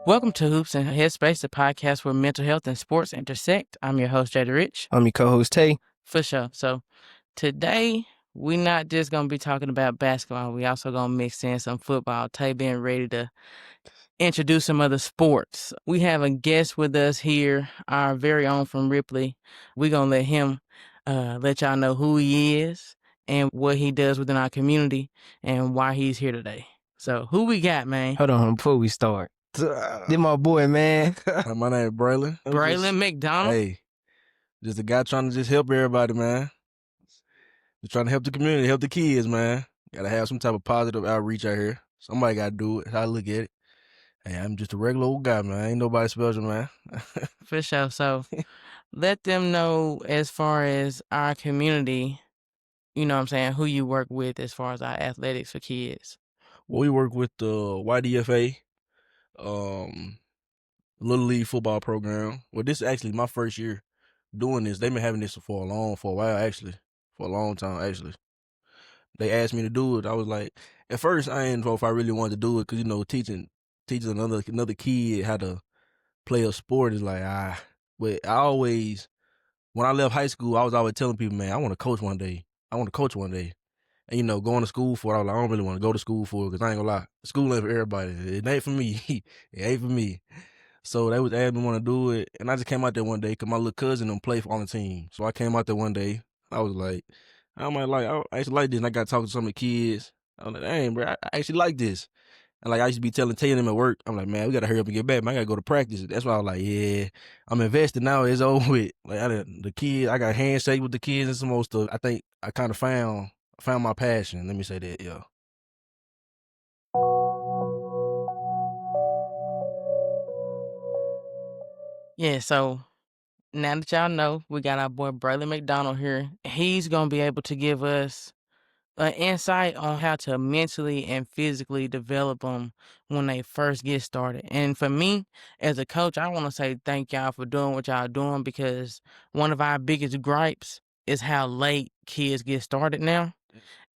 Welcome to Hoops and Headspace, the podcast where mental health and sports intersect. I'm your host, Jada Rich. I'm your co-host, Tay. For sure. So today, we're not just going to be talking about basketball. We also going to mix in some football. Tay being ready to introduce some other sports. We have a guest with us here, our very own from Ripley. We're going to let him let y'all know who he is and what he does within our community and why he's here today. So who we got, man? Hold on, before we start. This my boy, man. My name is Braylen. Braylen McDonald. Hey, just a guy trying to just help everybody, man. Just trying to help the community, help the kids, man. Gotta have some type of positive outreach out here. Somebody gotta do it. How I look at it. Hey, I'm just a regular old guy, man. Ain't nobody special, man. For sure. So let them know as far as our community, you know what I'm saying, who you work with as far as our athletics for kids. Well, we work with the YDFA, Little League football program. Well, this is actually my first year doing this. They've been having this for a while, actually. For a long time, actually. They asked me to do it. I was like, at first, I didn't know if I really wanted to do it because, teaching another kid how to play a sport is like, But when I left high school, I was always telling people, man, I want to coach one day. And, going to school for it, I was like, I don't really want to go to school for it because I ain't going to lie. School ain't for everybody. It ain't for me. It ain't for me. So they was asking me want to do it. And I just came out there one day because my little cousin them play on the team. So I came out there one day. I was like, I actually like this. And I got talking to some of the kids. I was like, dang, bro, I actually like this. And like I used to be telling them at work, I'm like, man, we got to hurry up and get back. Man, I got to go to practice. That's why I was like, yeah, I'm invested now. It's over with. Like I got a handshake with the kids and some more stuff. I think I kind of found my passion. Let me say that, yeah. Yeah, so now that y'all know, we got our boy Braylen McDonald here. He's going to be able to give us an insight on how to mentally and physically develop them when they first get started. And for me, as a coach, I want to say thank y'all for doing what y'all doing because one of our biggest gripes is how late kids get started now.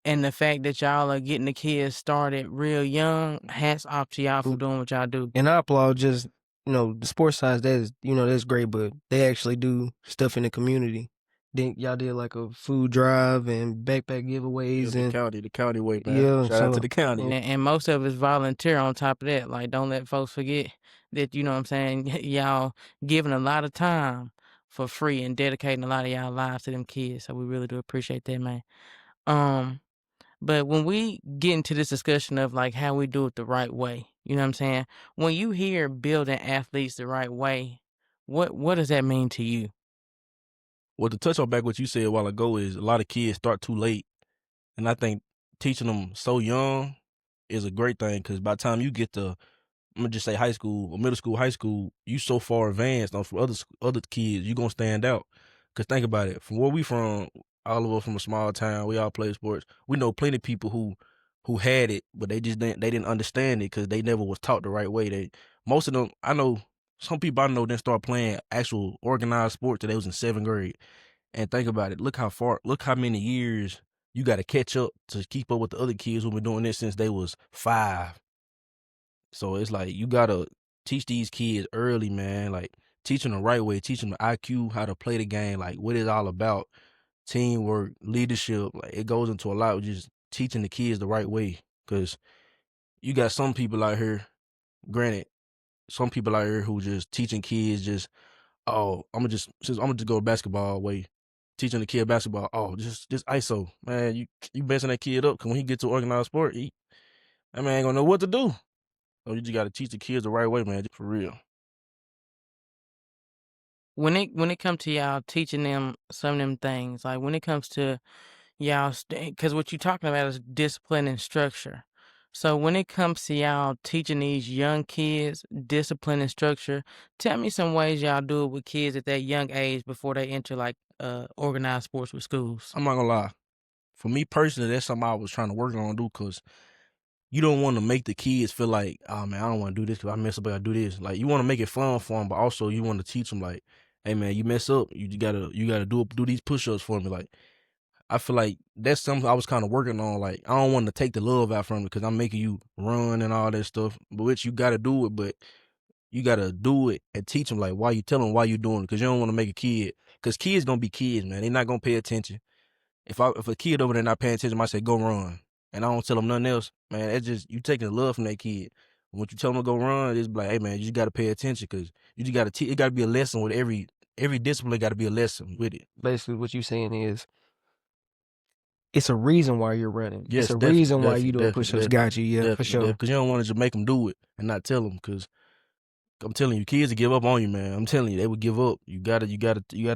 And the fact that y'all are getting the kids started real young, hats off to y'all for doing what y'all do. And I applaud just, the sports side, that's great, but they actually do stuff in the community. Then y'all did like a food drive and backpack giveaways Yeah, and the county way, man. Yeah, Shout out to the county. And most of it's volunteer on top of that. Like, don't let folks forget that, you know what I'm saying, y'all giving a lot of time for free and dedicating a lot of y'all lives to them kids. So we really do appreciate that, man. But when we get into this discussion of like how we do it the right way, you know what I'm saying? When you hear building athletes the right way, what does that mean to you? Well, to touch on back what you said a while ago is a lot of kids start too late. And I think teaching them so young is a great thing because by the time you get to, I'm going to just say high school or middle school, high school, you so far advanced from other kids, you're going to stand out. Because think about it, from where we from, all of us from a small town, we all play sports. We know plenty of people who had it, but they didn't understand it because they never was taught the right way. Most of them, I know, some people I know didn't start playing actual organized sports till they was in 7th grade. And think about it, look how many years you got to catch up to keep up with the other kids who've been doing this since they was 5. So it's like you got to teach these kids early, man. Like teach them the right way, teach them the IQ, how to play the game, like what it's all about, teamwork, leadership. Like it goes into a lot of just teaching the kids the right way. Because you got some people out here, granted, some people out here who just teaching kids just, oh, I'm gonna just go basketball way. Teaching the kid basketball, oh, just ISO. Man, you messing that kid up because when he gets to organized sport, that man ain't gonna know what to do. So you just gotta teach the kids the right way, man, for real. When it comes to y'all teaching them some of them things, like when it comes to y'all, because what you're talking about is discipline and structure. So when it comes to y'all teaching these young kids discipline and structure, tell me some ways y'all do it with kids at that young age before they enter like organized sports with schools. I'm not gonna lie. For me personally, that's something I was trying to work on do because you don't want to make the kids feel like, oh man, I don't want to do this because I mess up. I gotta do this. Like you want to make it fun for them, but also you want to teach them like, hey man, you mess up, you gotta do these push-ups for me. Like I feel like that's something I was kind of working on. Like I don't want to take the love out from it because I'm making you run and all that stuff, but which you gotta do it. But you gotta do it and teach them like why you tell them why you doing it, because you don't want to make a kid, because kids gonna be kids, man. They're not gonna pay attention. If a kid over there not paying attention, I might say go run, and I don't tell them nothing else, man. It's just you taking the love from that kid. When you tell them to go run, it's like, hey man, you just gotta pay attention, because you just gotta it gotta be a lesson with every discipline. Got to be a lesson with it. Basically, what you saying is it's a reason why you're running. Yes, it's a definitely, reason why you doing definitely, push-ups. Got you, yeah, for sure. Because you don't want to just make them do it and not tell them. Because I'm telling you, kids will give up on you, man. I'm telling you, they would give up. You gotta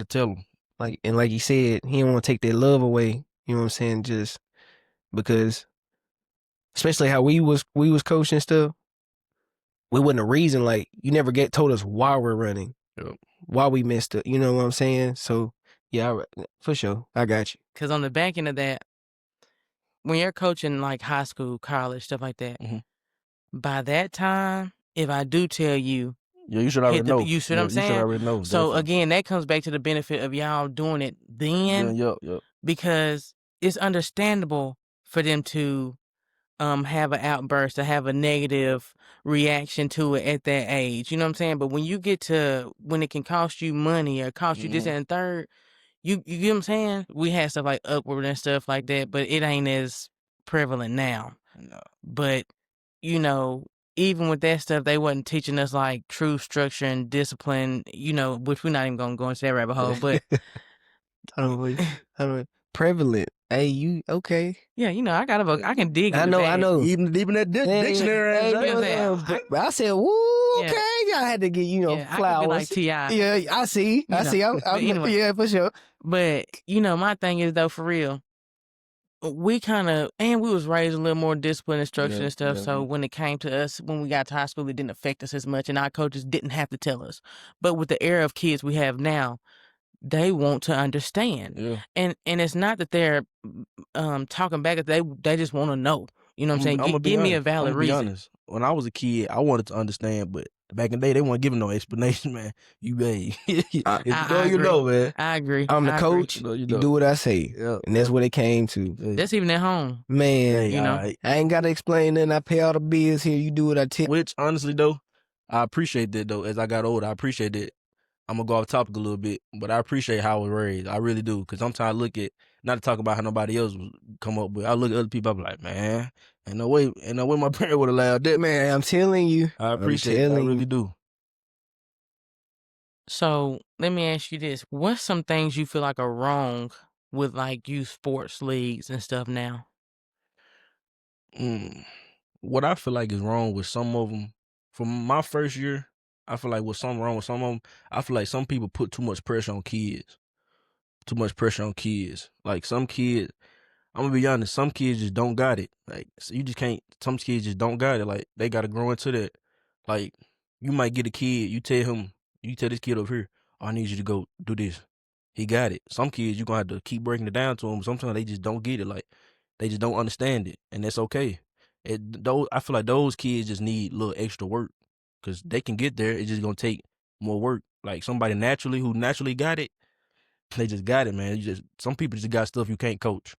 tell them. Like you said, he don't want to take their love away. You know what I'm saying? Just because, especially how we was coaching stuff, we wasn't a reason. Like you never told us why we're running, Yep. why we missed it. You know what I'm saying? So yeah, for sure, I got you. Because on the back end of that, when you're coaching like high school, college, stuff like that, by that time, if I do tell you, yeah, you should already know. You see what I'm saying? You should already know. So definitely. again, that comes back to the benefit of y'all doing it then. Yep. Because it's understandable for them to have an outburst or have a negative reaction to it at that age. You know what I'm saying? But when you get to when it can cost you money or cost you this and third, you get what I'm saying? We had stuff like Upward and stuff like that, but it ain't as prevalent now. No. But, you know, even with that stuff, they wasn't teaching us like true structure and discipline, you know, which we're not even gonna go into that rabbit hole. But I don't know. Prevalent. Hey, you okay? Yeah, you know, I can dig. I know. Even that dictionary. I said, woo, okay. I had to get flowers. I could be like T.I. Yeah, I see. Anyway. Yeah, for sure. But my thing is though, for real, we was raised a little more discipline and structure and stuff. So when it came to us, when we got to high school, it didn't affect us as much, and our coaches didn't have to tell us. But with the era of kids we have now, they want to understand. Yeah. And it's not that they're talking back, they just want to know. You know what I'm saying? Give me a valid reason. Be honest. When I was a kid, I wanted to understand, but back in the day, they weren't giving no explanation, man. You babe. You know, man. I agree. I'm the coach. You do what I say. Yeah. And that's what it came to. That's even at home. Man, I ain't got to explain nothing. I pay all the bills here. You do what I tell. Which, honestly, though, I appreciate that, though. As I got older, I appreciate that. I'm going to go off topic a little bit, but I appreciate how I was raised. I really do. Because sometimes I look at, not to talk about how nobody else would come up, but I look at other people, I'm like, man, ain't no way my parent would have allowed that. Man, I'm telling you. I appreciate it. I really do. So let me ask you this. What's some things you feel like are wrong with like youth sports leagues and stuff now? What I feel like is wrong with some of them, from my first year, I feel like what's something wrong with some of them, I feel like some people put too much pressure on kids. Like some kids, I'm gonna be honest, some kids just don't got it. Like you just can't, some kids just don't got it. Like they gotta grow into that. Like you might get a kid, you tell this kid over here, oh, I need you to go do this. He got it. Some kids, you're gonna have to keep breaking it down to them. Sometimes they just don't get it. Like they just don't understand it. And that's okay. I feel like those kids just need a little extra work. Because they can get there, it's just gonna take more work. Like somebody who naturally got it, they just got it, man. Some people just got stuff you can't coach.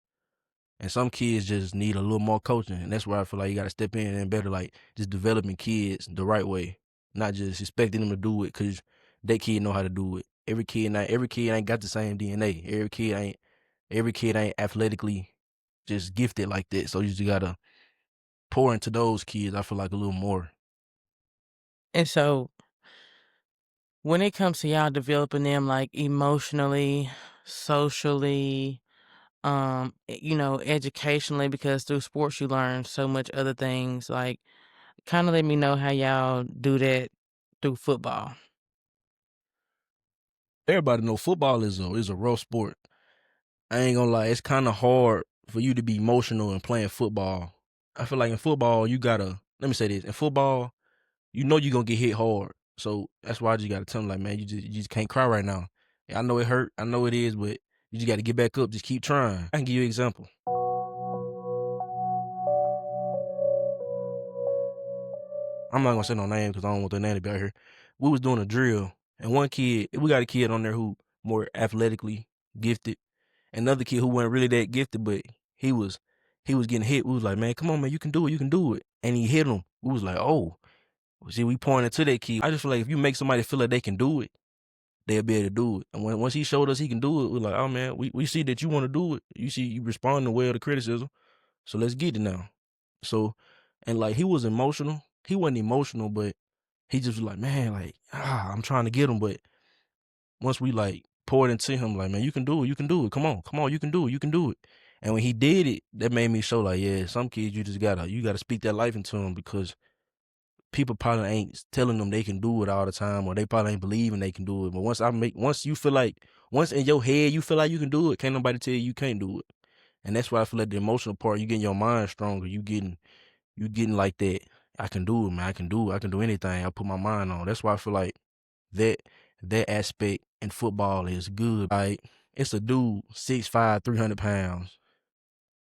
And some kids just need a little more coaching. And that's where I feel like you gotta step in and better, like just developing kids the right way. Not just expecting them to do it because they kid know how to do it. Every kid ain't got the same DNA. Every kid ain't athletically just gifted like that. So you just gotta pour into those kids, I feel like, a little more. And so when it comes to y'all developing them like emotionally, socially, educationally, because through sports you learn so much other things, like kind of let me know how y'all do that through football. Everybody know football is a rough sport. I ain't gonna lie, it's kind of hard for you to be emotional in playing football. I feel like in football, let me say this, in football, you know you're gonna get hit hard. So that's why I just gotta tell them, like, man, you just can't cry right now. Yeah, I know it hurt, I know it is, but you just gotta get back up, just keep trying. I can give you an example. I'm not gonna say no name because I don't want their name to be out here. We was doing a drill, and we got a kid on there who more athletically gifted. Another kid who wasn't really that gifted, but he was getting hit. We was like, man, come on, man, you can do it. And he hit him. We was like, oh. See, we pointed to that kid. I just feel like if you make somebody feel like they can do it, they'll be able to do it. And once he showed us he can do it, we're like, oh man, we see that you want to do it. You see you responding well to criticism. So let's get it now. So, and like he was emotional. He wasn't emotional, but he just was like, man, like, I'm trying to get him. But once we like poured into him, like, man, you can do it. You can do it. Come on, you can do it. You can do it. And when he did it, that made me show like, yeah, some kids you gotta speak that life into them, because people probably ain't telling them they can do it all the time, or they probably ain't believing they can do it. But once you feel like, once in your head you feel like you can do it, can't nobody tell you can't do it. And that's why I feel like the emotional part, you getting your mind stronger. You getting like that. I can do it, man. I can do it. I can do anything I put my mind on. That's why I feel like that aspect in football is good. Like, it's a dude 6'5", 300 pounds.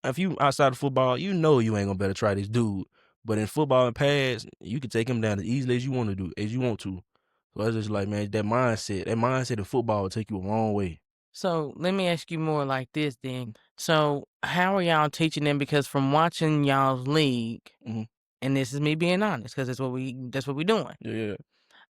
If you outside of football, you know you ain't gonna better try this dude. But in football and pads, you can take him down as easily as you want to. So it's just like, man, that mindset in football will take you a long way. So let me ask you more like this then. So how are y'all teaching them? Because from watching y'all's league, Mhm. and this is me being honest, because that's what we doing. Yeah.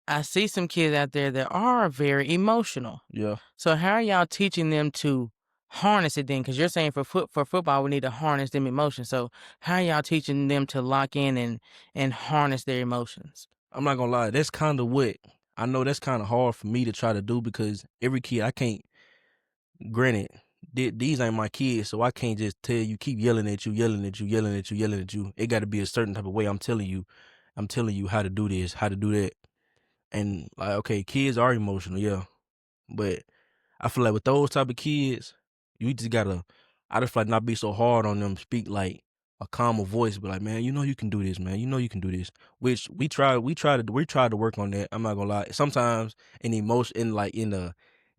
I see some kids out there that are very emotional. Yeah. So how are y'all teaching them to harness it then? Because you're saying for football we need to harness them emotions. So how are y'all teaching them to lock in and harness their emotions? I'm not gonna lie, that's kind of what I know. That's kind of hard for me to try to do, because every kid I can't. Granted, these ain't my kids, so I can't just tell you keep yelling at you. It got to be a certain type of way. I'm telling you how to do this, how to do that, and like, okay, kids are emotional, yeah, but I feel like with those type of kids, you just gotta, I just feel like not be so hard on them. Speak like a calmer voice, but like, man, you know you can do this, man. You know you can do this. Which we tried to work on that. I'm not gonna lie. Sometimes in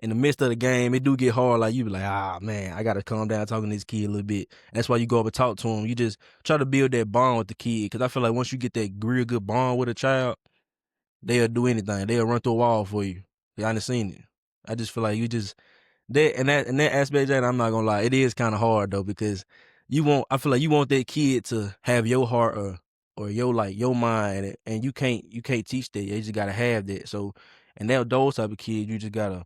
in the midst of the game, it do get hard. Like you be like, man, I gotta calm down talking to this kid a little bit. And that's why you go up and talk to him. You just try to build that bond with the kid, because I feel like once you get that real good bond with a child, they'll do anything. They'll run through a wall for you. I done seen it. I just feel like you just that aspect, that I'm not gonna lie, it is kind of hard though, because I feel like you want that kid to have your heart, or your mind, and you can't teach that. You just gotta have that. So, and those type of kids, you just gotta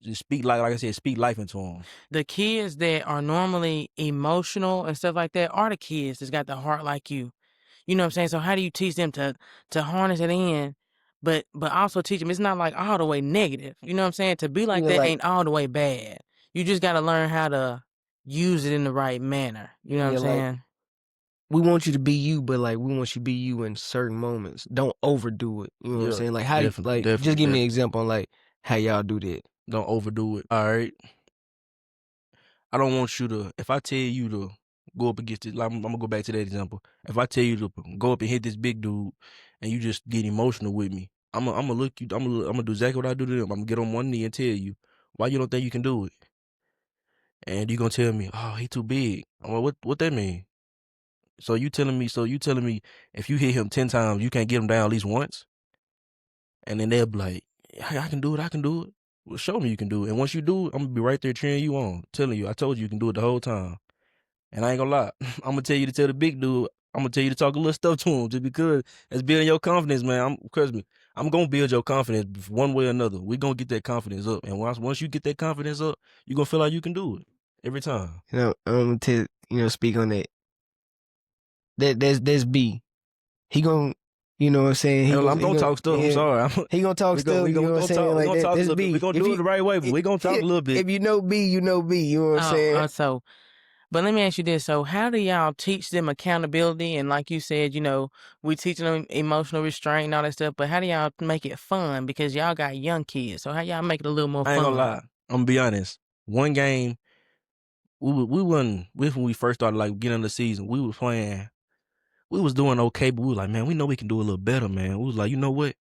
just speak like I said, speak life into them. The kids that are normally emotional and stuff like that are the kids that's got the heart like you. You know what I'm saying? So how do you teach them to harness it in, but also teach them it's not like all the way negative. You know what I'm saying? To be like Yeah, that like, ain't all the way bad. You just got to learn how to use it in the right manner. You know what I'm like, saying? we want you to be you, but like we want you to be you in certain moments. Don't overdo it. You know what I'm saying? Like, how do you, like, just give me an example on like how y'all do that. Don't overdo it. All right. I don't want you to, if I tell you to go up against it, like, I'm gonna go back to that example. If I tell you to go up and hit this big dude, and you just get emotional with me, I'm gonna look you. I'm gonna do exactly what I do to them. I'm gonna get on one knee and tell you why you don't think you can do it, and you gonna tell me, oh, he too big. I'm like, what that mean? So you telling me if you hit him 10 times, you can't get him down at least once? And then they'll be like, I can do it. Well, show me you can do it. And once you do it, I'm gonna be right there cheering you on, telling you, I told you can do it the whole time. And I ain't gonna lie, I'm gonna tell you to tell the big dude, I'm gonna tell you to talk a little stuff to him, just because it's building your confidence, man. Trust me, I'm gonna build your confidence one way or another. We gonna get that confidence up. And once you get that confidence up, you gonna feel like you can do it every time. You know, to speak on that. That's B. He gonna, you know what I'm saying? I'm gonna talk stuff. Yeah, I'm sorry. he gonna talk stuff. You know what I'm saying? We Like, gonna talk a that's little bit. B. We gonna do it the right way, but we gonna talk a little bit. If you know B, you know B. You know what I'm saying? So, but let me ask you this. So how do y'all teach them accountability? And like you said, we teaching them emotional restraint and all that stuff, but how do y'all make it fun? Because y'all got young kids. So how y'all make it a little more fun? I ain't gonna lie. I'm gonna be honest. One game, we when we first started like getting in the season, we was playing. We was doing okay, but we was like, man, we know we can do a little better, man. We was like, you know what?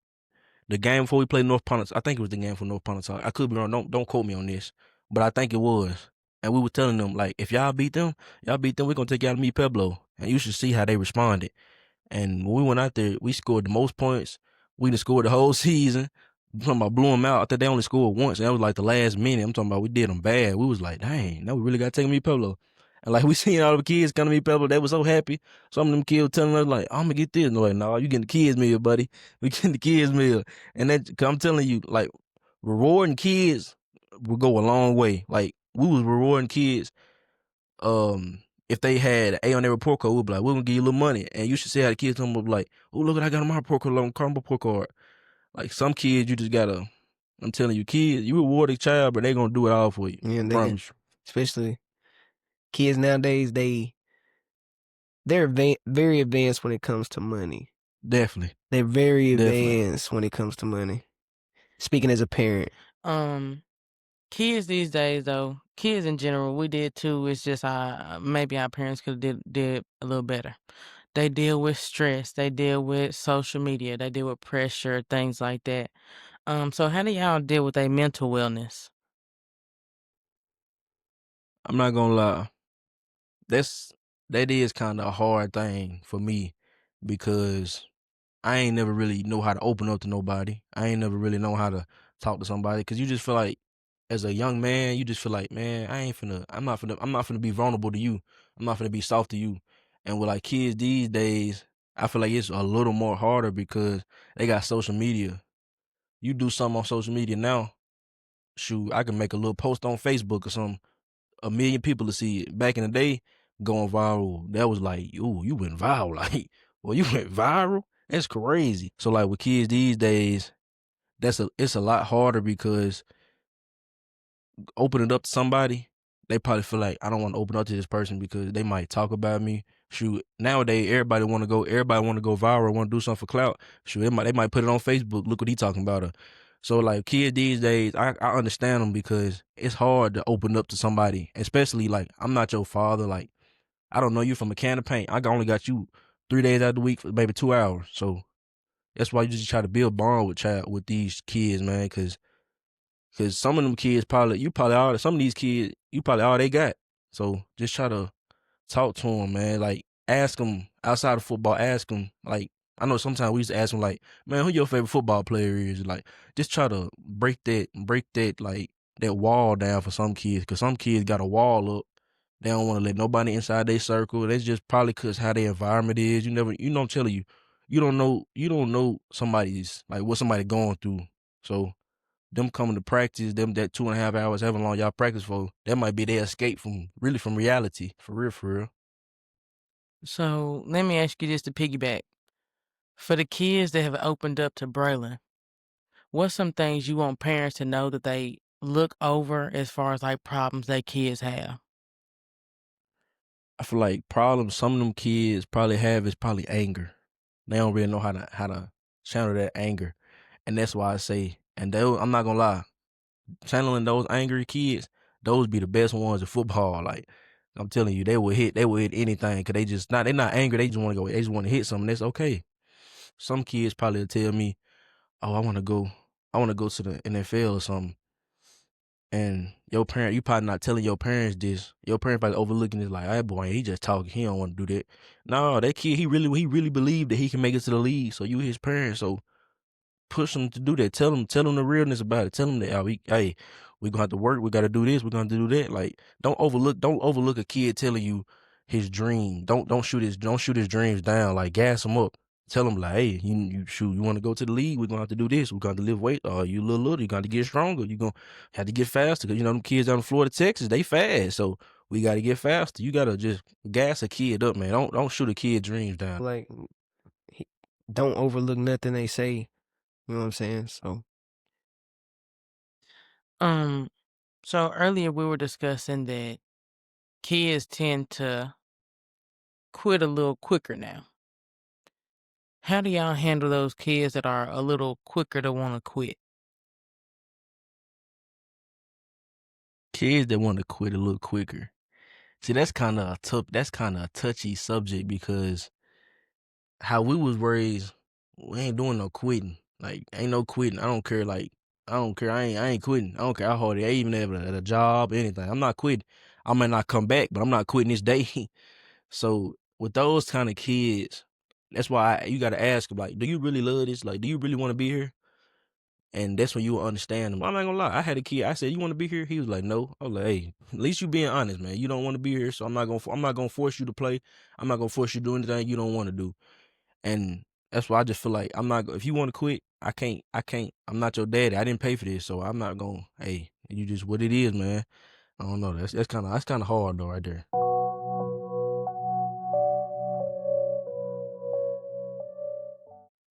The game before we played North Pontotoc, I think it was the game for North Pontotoc. I could be wrong. Don't quote me on this, but I think it was. And we were telling them, like, if y'all beat them, we're gonna take y'all to meet Pueblo, and you should see how they responded. And when we went out there, we scored the most points. We done scored the whole season. I'm talking about blew them out. I think they only scored once, and that was like the last minute. I'm talking about we did them bad. We was like, dang, now we really got to take them to meet Pueblo. And like we seen all the kids come to me, Pebble, they were so happy. Some of them kids telling us like, I'm gonna get this. And they're like, no, you getting the kids meal, buddy. We getting the kids meal. And that, cause I'm telling you, like rewarding kids will go a long way. Like we was rewarding kids. If they had an A on their report card, we'd be like, we're gonna give you a little money. And you should see how the kids come up like, oh, look what I got on my report card, on my report card. Like some kids, you just gotta, I'm telling you, kids, you reward a child, but they gonna do it all for you. Yeah, I promise you. especially kids nowadays, they're very advanced when it comes to money. Definitely. They're very Definitely. advanced when it comes to money. Speaking as a parent, Kids these days, though, kids in general, we did too. It's just maybe our parents could have did a little better. They deal with stress. They deal with social media. They deal with pressure, things like that. So how do y'all deal with their mental wellness? I'm not gonna lie. That is kind of a hard thing for me because I ain't never really know how to open up to nobody. I ain't never really know how to talk to somebody because you just feel like, as a young man, you just feel like, man, I'm not finna be vulnerable to you. I'm not finna be soft to you. And with like kids these days, I feel like it's a little more harder because they got social media. You do something on social media now, shoot, I can make a little post on Facebook or something, 1,000,000 people to see it. Back in the day, going viral, that was like, ooh, you went viral. Like, well, you went viral? That's crazy. So like with kids these days, it's a lot harder because opening up to somebody, they probably feel like I don't want to open up to this person because they might talk about me. Shoot, nowadays everybody want to go viral, want to do something for clout. Shoot, they might put it on Facebook. Look what he talking about her. So like kids these days, I understand them because it's hard to open up to somebody, especially like I'm not your father. Like I don't know you from a can of paint. I only got you 3 days out of the week for maybe 2 hours. So that's why you just try to build bond with these kids, man, because some of them kids some of these kids, you probably all they got. So just try to talk to them, man. Like ask them outside of football. Ask them, like, I know sometimes we used to ask them, like, man, who your favorite football player is? Like, just try to break that, like, that wall down for some kids. Because some kids got a wall up. They don't want to let nobody inside their circle. That's just probably because how their environment is. I'm telling you, you don't know somebody's, like, what somebody going through. So them coming to practice, them that 2.5 hours, however long y'all practice for, that might be their escape from reality. For real, for real. So let me ask you this to piggyback. For the kids that have opened up to Braylen, what's some things you want parents to know that they look over as far as like problems their kids have? I feel like problems some of them kids probably have is probably anger. They don't really know how to channel that anger. And that's why I say, I'm not gonna lie, channeling those angry kids, those be the best ones in football. Like I'm telling you, they will hit anything because they're not angry, they just want to go, they just want to hit something. That's okay. Some kids probably will tell me, oh, I wanna go to the NFL or something. And you probably not telling your parents this. Your parents probably overlooking this like, hey boy, he just talking. He don't want to do that. No, that kid, he really believed that he can make it to the league. So you his parents. So push him to do that. Tell him the realness about it. Tell him that, hey, we gonna have to work. We got to do this. We're gonna do that. Like, don't overlook a kid telling you his dream. Don't shoot his dreams down. Like, gas him up. Tell him like, hey, you want to go to the league? We're gonna have to do this. We're gonna have to lift weight. You little, you got to get stronger. You gonna have to get faster because them kids out in Florida, Texas, they fast. So we got to get faster. You gotta just gas a kid up, man. Don't shoot a kid dreams down. like, don't overlook nothing they say. You know what I'm saying? So Um, so earlier we were discussing that kids tend to quit a little quicker now. How do y'all handle those kids that are a little quicker to want to quit? Kids that want to quit a little quicker. See, that's kind of a tough. That's kind of a touchy subject because how we was raised, we ain't doing no quitting. Like, ain't no quitting. I don't care. Like, I don't care. I ain't quitting. I don't care how hard it. I even have a job, anything. I'm not quitting. I might not come back, but I'm not quitting this day. So with those kind of kids, that's why you got to ask them. Like, do you really love this? Like, do you really want to be here? And that's when you will understand them. I'm not gonna lie. I had a kid. I said, "You want to be here?" He was like, "No." I was like, "Hey, at least you being honest, man. You don't want to be here, so I'm not gonna force you to play. I'm not gonna force you to do anything you don't want to do." And that's why I just feel like I'm not. If you want to quit, I can't. I'm not your daddy. I didn't pay for this, so I'm not gonna. Hey, you just what it is, man. I don't know. That's kind of hard though, right there.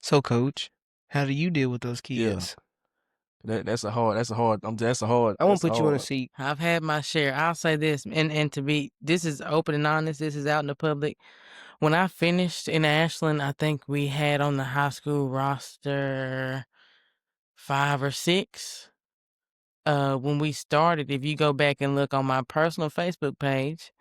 So, coach, how do you deal with those Yeah, kids? that's a hard. That's a hard. That's a hard. I won't That's a put you on a hard. seat. I've had my share. I'll say this, and to be this is open and honest. This is out in the public. When I finished in Ashland, I think we had on the high school roster 5 or 6. When we started, if you go back and look on my personal Facebook page,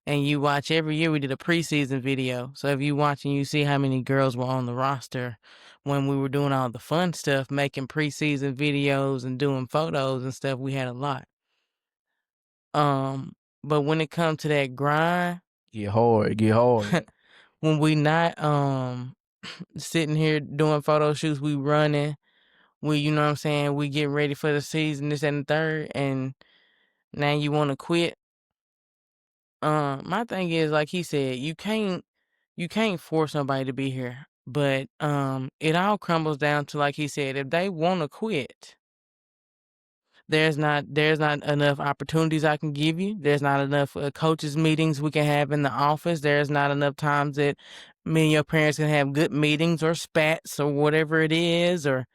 and you watch every year, we did a preseason video. So if you watch and you see how many girls were on the roster when we were doing all the fun stuff, making preseason videos and doing photos and stuff, we had a lot. But when it comes to that grind, Get hard. Get hard. when we not sitting here doing photo shoots, we running, we you know what I'm saying, we getting ready for the season, this and the third, and now you want to quit. My thing is, like he said, you can't force somebody to be here. But it all crumbles down to, like he said, if they want to quit, there's not enough opportunities I can give you. There's not enough coaches meetings we can have in the office. There's not enough times that me and your parents can have good meetings or spats or whatever it is, or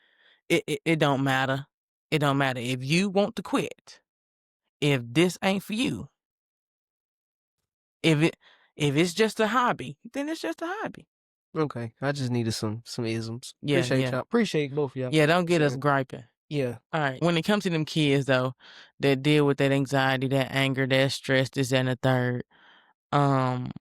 it don't matter. It don't matter if you want to quit. If this ain't for you, if it if it's just a hobby, then it's just a hobby. Okay, I just needed some isms. Yeah, Appreciate yeah. y'all. Appreciate both of y'all. Yeah, don't get us Sharing. griping. Yeah. All right. When it comes to them kids though, that deal with that anxiety, that anger, that stress, this and the third, um,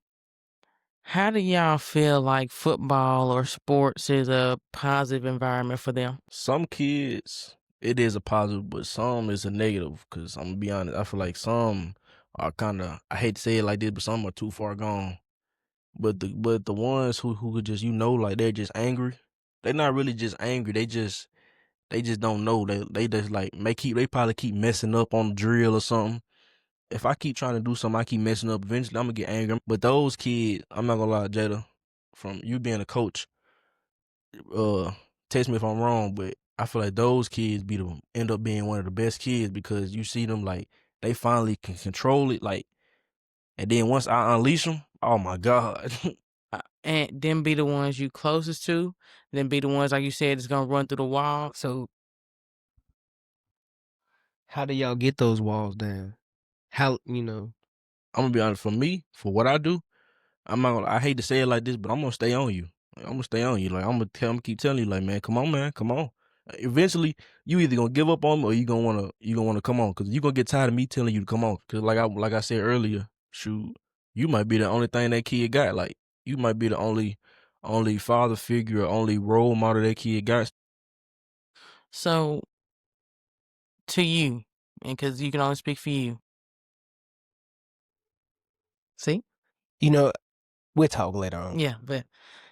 how do y'all feel like football or sports is a positive environment for them? Some kids, it is a positive, but some is a negative. Cause I'm gonna be honest, I feel like some are kind of. I hate to say it like this, but some are too far gone. But the ones who could just like they're just angry. They're not really just angry. They just don't know. They just like they probably keep messing up on the drill or something. If I keep trying to do something, I keep messing up. Eventually, I'm gonna get angry. But those kids, I'm not gonna lie, Jada, from you being a coach, test me if I'm wrong, but I feel like those kids end up being one of the best kids because you see them like they finally can control it, like, and then once I unleash them, oh my god. And them be the ones you closest to, then be the ones, like you said, is gonna run through the wall. So, how do y'all get those walls down? How I'm gonna be honest. For me, for what I do, I'm not gonna, I hate to say it like this, but I'm gonna stay on you. Like, I'm gonna stay on you. Like I'm gonna keep telling you, like, man, come on, man, come on. Eventually, you either gonna give up on me or you gonna wanna come on, cause you gonna get tired of me telling you to come on. Cause like I said earlier, shoot, you might be the only thing that kid got. Like you might be the only father figure or only role model that kid got. So to you, and because you can only speak for you. See? we'll talk later on. Yeah, but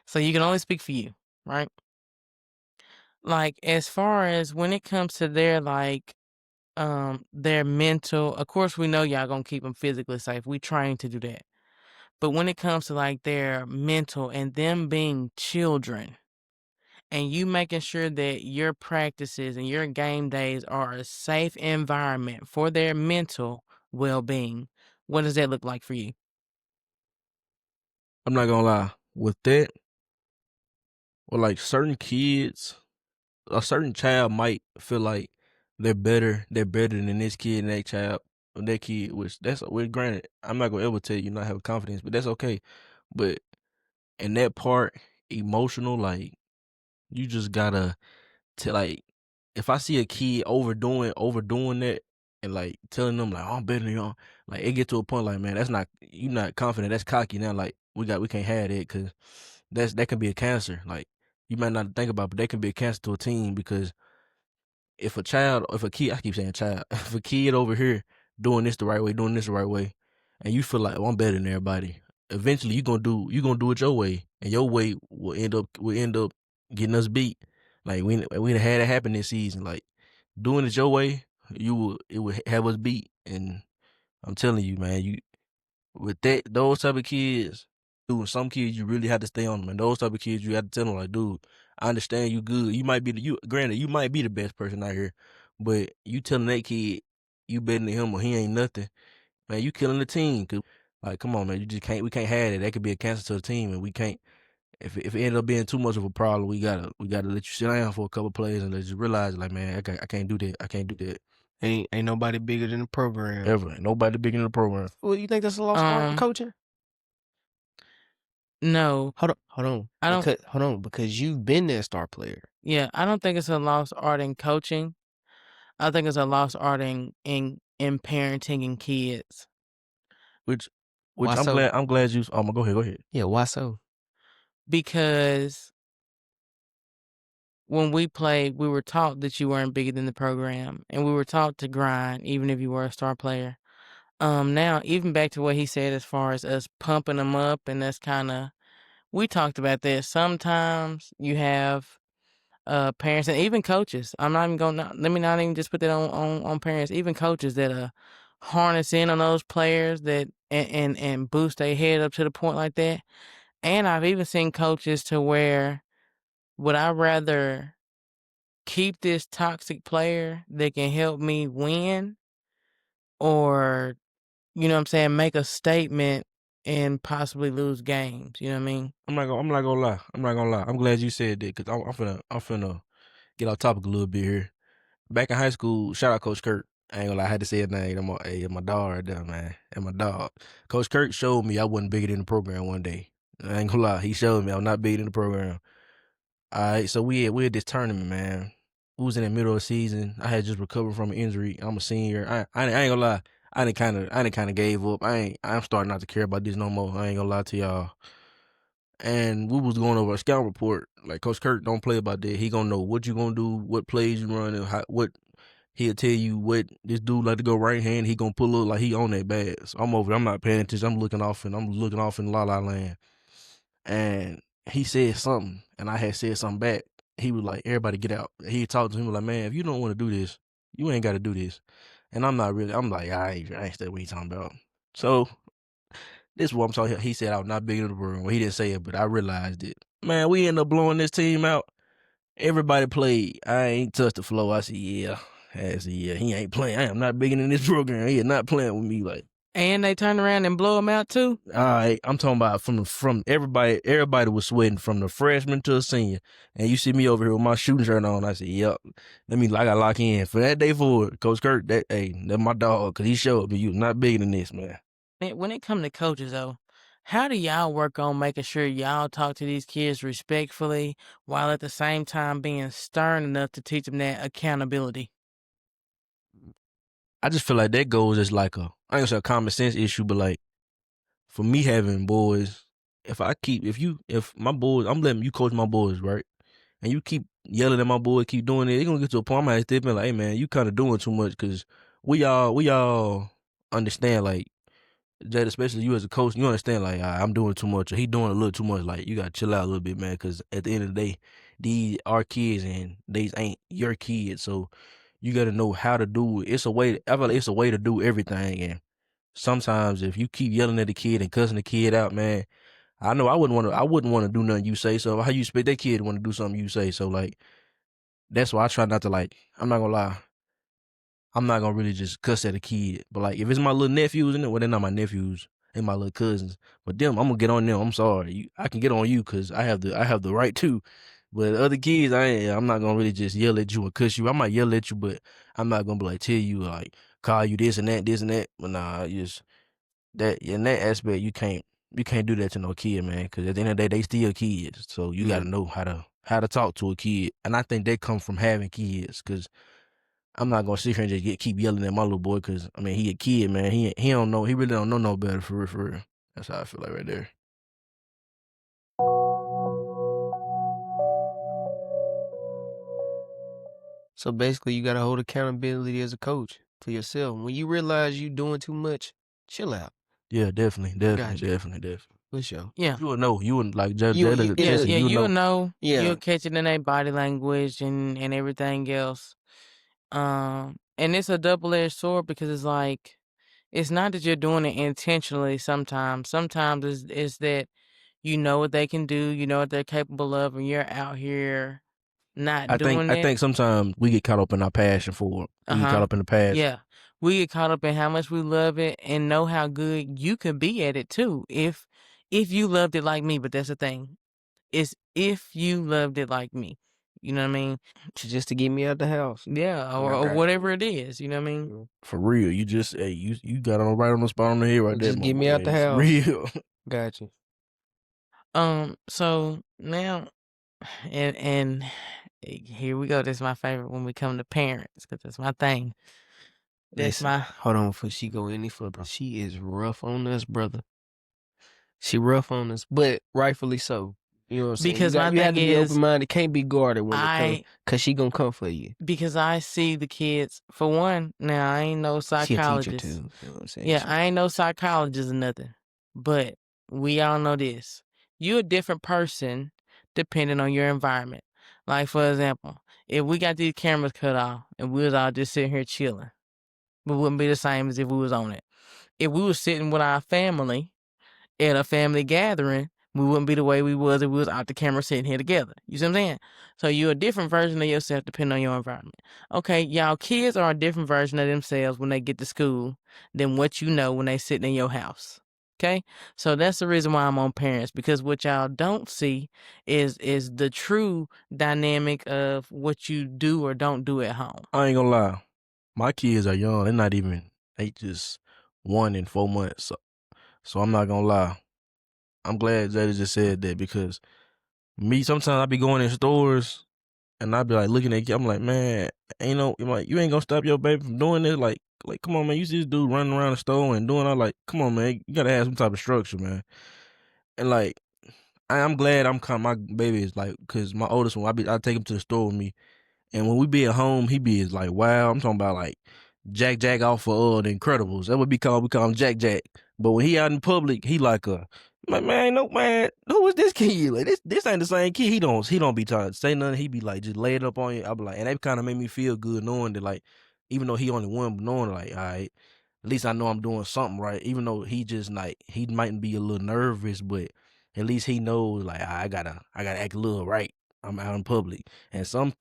so you can only speak for you, right? Like as far as when it comes to their mental, of course we know y'all gonna keep them physically safe. We train to do that. But when it comes to like their mental and them being children, and you making sure that your practices and your game days are a safe environment for their mental well-being, what does that look like for you? I'm not gonna lie. With that, or like certain kids, a certain child might feel like they're better than this kid and that child or that kid, which that's with granted, I'm not gonna ever tell you not have confidence, but that's okay. But in that part, emotional, like you just gotta like if I see a kid overdoing that and like telling them like, oh, I'm better than you, like it get to a point like, man, that's not you not confident, that's cocky now. Like we can't have that because that can be a cancer. Like you might not think about, but that can be a cancer to a team because if a kid, I keep saying child, if a kid over here doing this the right way, doing this the right way, and you feel like, oh, I'm better than everybody, eventually you gonna do it your way, and your way will end up getting us beat. Like we'd had it happen this season. Like doing it your way, it would have us beat. And I'm telling you, man, you with those type of kids, dude, some kids you really have to stay on them. And those type of kids you have to tell them like, dude, I understand you good. You might be granted, you might be the best person out here, but you telling that kid you better than him or he ain't nothing, man, you killing the team. Cause like, come on, man, we can't have it. That could be a cancer to the team, and we can't. If it ended up being too much of a problem, we gotta let you sit down for a couple plays and just realize, like, man, I can't do that. I can't do that. Ain't nobody bigger than the program. Ever. Ain't nobody bigger than the program. Well, you think that's a lost art in coaching? No. Hold on. Because you've been that star player. Yeah, I don't think it's a lost art in coaching. I think it's a lost art in parenting and kids. Which Why I'm so? glad you. Go ahead. Yeah, why so? Because when we played, we were taught that you weren't bigger than the program, and we were taught to grind, even if you were a star player. Now, even back to what he said as far as us pumping them up, and that's kind of, we talked about that. Sometimes you have parents and even coaches. I'm not even going to, let me not even just put that on parents, even coaches that harness in on those players that and boost their head up to the point like that. And I've even seen coaches to where, would I rather keep this toxic player that can help me win, or, you know what I'm saying, make a statement and possibly lose games? You know what I mean? I'm not gonna lie. I'm glad you said that because I'm finna get off topic a little bit here. Back in high school, shout out Coach Kirk. I ain't gonna lie, I had to say his name. My dog right there, man. And my dog. Coach Kirk showed me I wasn't bigger than the program one day. I ain't gonna lie. He showed me I was not bigger than the program. All right, so we had this tournament, man. We was in the middle of the season. I had just recovered from an injury. I'm a senior. I ain't gonna lie. I didn't kind of gave up. I'm starting not to care about this no more. I ain't gonna lie to y'all. And we was going over a scout report. Like Coach Kirk don't play about that. He gonna know what you gonna do, what plays you run, and what he'll tell you what this dude like to go right hand. He gonna pull up like he on that bad. So I'm over. I'm not paying attention. I'm looking off in la la land. And he said something, and I had said something back. He was like, "Everybody get out." He talked to him, like, "Man, if you don't want to do this, you ain't got to do this." And I'm not really. I'm like, I ain't that what he talking about. So this is what I'm talking. He said I was not big in the room. Well, he didn't say it, but I realized it. Man, we ended up blowing this team out. Everybody played. I ain't touched the floor. I said, yeah. I said, yeah, he ain't playing. I am not bigger than this program. He is not playing with me. Like, And they turn around and blow them out too? all right, I'm talking about from everybody. Everybody was sweating from the freshman to the senior. And you see me over here with my shooting shirt on. I said, yep. I got lock in. For that day forward, Coach Kirk, that's my dog, because he showed me you was not bigger than this, man. When it comes to coaches, though, how do y'all work on making sure y'all talk to these kids respectfully while at the same time being stern enough to teach them that accountability? I just feel like that goes as like I ain't gonna say a common sense issue, but like for me having boys, if my boys, I'm letting you coach my boys, right? And you keep yelling at my boys, keep doing it, they're gonna get to a point I'm gonna step in like, hey man, you kind of doing too much, because we all understand, like, Jada, especially you as a coach, you understand, like, I'm doing too much, or he doing a little too much. Like, you gotta chill out a little bit, man, because at the end of the day, these are kids and these ain't your kids. So you gotta know how to do it. It's a way. I feel like it's a way to do everything. And sometimes if you keep yelling at the kid and cussing the kid out, man, I know I wouldn't want to do nothing you say. So how you expect that kid to want to do something you say? So like, that's why I try not to, like, I'm not gonna lie, I'm not gonna really just cuss at a kid. But like, if it's my little nephews in it, well, they're not my nephews and my little cousins. But them, I'm gonna get on them. I'm sorry, I can get on you because I have the right to. But other kids, I'm not gonna really just yell at you or cuss you. I might yell at you, but I'm not gonna be like, tell you, like, call you this and that. But nah, just that in that aspect, you can't do that to no kid, man. Because at the end of the day, they still kids. So you gotta know how to talk to a kid. And I think that comes from having kids, because I'm not gonna sit here and just keep yelling at my little boy, because I mean, he a kid, man. He don't know. He really don't know no better, for real, for real. That's how I feel like right there. So basically, you gotta hold accountability as a coach to yourself. When you realize you doing too much, chill out. Yeah, definitely. Gotcha. Definitely. For sure. Yeah. You would know. You would like You- Jada. Yeah, Jesse, yeah, you you'll know. know. Yeah. You'll catch it in their body language and everything else. And it's a double-edged sword because it's like, it's not that you're doing it intentionally sometimes. Sometimes it's that you know what they can do, you know what they're capable of, and you're out here not doing I it. think sometimes we get caught up in our passion for it. We get caught up in the passion. Yeah. We get caught up in how much we love it and know how good you could be at it too. If you loved it like me, but that's the thing. It's if you loved it like me. You know what I mean? Just to get me out the house. Yeah, or Okay. whatever it is, you know what I mean? For real, you just you got on right on the spot on the head right there. Just get me out the For house. real. Gotcha. So now and here we go. This is my favorite when we come to parents, because that's my thing. That's Listen, hold on before she go any further. She is rough on us, brother. She rough on us, but rightfully so. You know what I'm saying? Because my you have to thing be is, open minded. Can't be guarded when it comes, cause she gonna come for you. because I see the kids. For one, now I ain't no She a teacher psychologist. too. You know what I'm saying? Yeah, I ain't no psychologist or nothing. But we all know this. You're a different person depending on your environment. Like, for example, if we got these cameras cut off and we was all just sitting here chilling, we wouldn't be the same as if we was on it. If we was sitting with our family at a family gathering, we wouldn't be the way we was if we was out the camera sitting here together. You see what I'm saying? So you're a different version of yourself depending on your environment. Okay, y'all kids are a different version of themselves when they get to school than what you know when they sitting in your house. Okay? So that's the reason why I'm on parents, because what y'all don't see is the true dynamic of what you do or don't do at home. I ain't gonna lie. My kids are young. They just 1 and 4 months. So I'm not gonna lie. I'm glad Jada just said that, because me, sometimes I be going in stores and I be like looking at you. I'm like, man, you ain't gonna stop your baby from doing this. Like, come on, man. You see this dude running around the store and doing all, like, come on, man. You gotta have some type of structure, man. And like, I'm glad my baby is like, cause my oldest one, I take him to the store with me. And when we be at home, he be like, wow, I'm talking about like Jack off of The Incredibles. That would be called, we call him Jack. But when he out in public, he like man, no, man, who is this kid? Like, this ain't the same kid. He don't be trying to say nothing. He be like just lay it up on you. I be like, and that kind of made me feel good knowing that, like, even though he only one, but knowing like, all right, at least I know I'm doing something right. Even though he just like, he might be a little nervous, but at least he knows like, I gotta act a little right. I'm out in public. And some